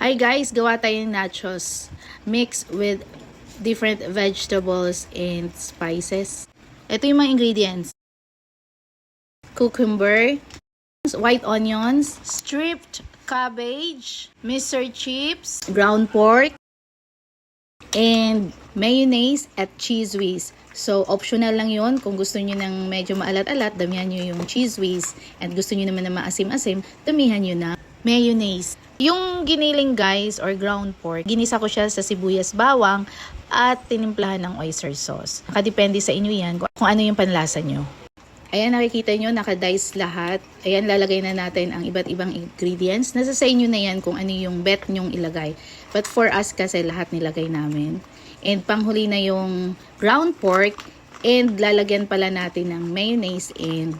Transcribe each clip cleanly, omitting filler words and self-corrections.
Hi guys, gawa tayong nachos mixed with different vegetables and spices. Ito yung mga ingredients. Cucumber, white onions, stripped cabbage, Mr. chips, ground pork, and mayonnaise at cheese whiz. So, optional lang yon. Kung gusto niyo ng medyo maalat-alat, damihan niyo yung cheese whiz. And gusto niyo naman na maasim-asim, damihan niyo na mayonnaise. Yung giniling guys, or ground pork, ginisa ko siya sa sibuyas bawang at tinimplahan ng oyster sauce. Nakadepende sa inyo yan kung ano yung panlasa nyo. Ayan, nakikita nyo, naka-dice lahat. Ayan, lalagay na natin ang iba't ibang ingredients. Nasa sa inyo na yan kung ano yung bet nyong ilagay. But for us kasi lahat nilagay namin. And panghuli na yung ground pork. And lalagyan pala natin ng mayonnaise and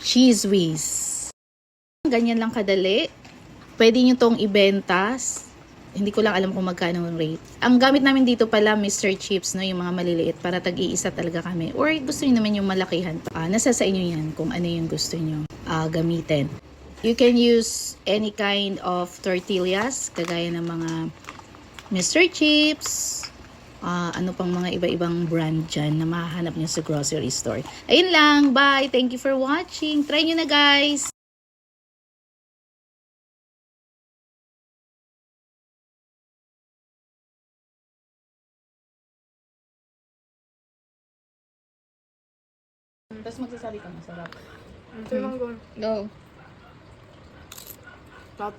cheese whiz. Ganyan lang kadali. Pwede nyo tong ibenta. Hindi ko lang alam kung magkano ang rate. Ang gamit namin dito pala, Mr. Chips, no, yung mga maliliit, para tag-iisa talaga kami. Or gusto nyo naman yung malakihan. Nasa sa inyo yan kung ano yung gusto nyo gamitin. You can use any kind of tortillas, kagaya ng mga Mr. Chips, ano pang mga iba-ibang brand dyan na mahahanap nyo sa grocery store. Ayun lang, bye! Thank you for watching. Try nyo na guys! Tapos magsasabi ka, masarap. Go. Go. Stop.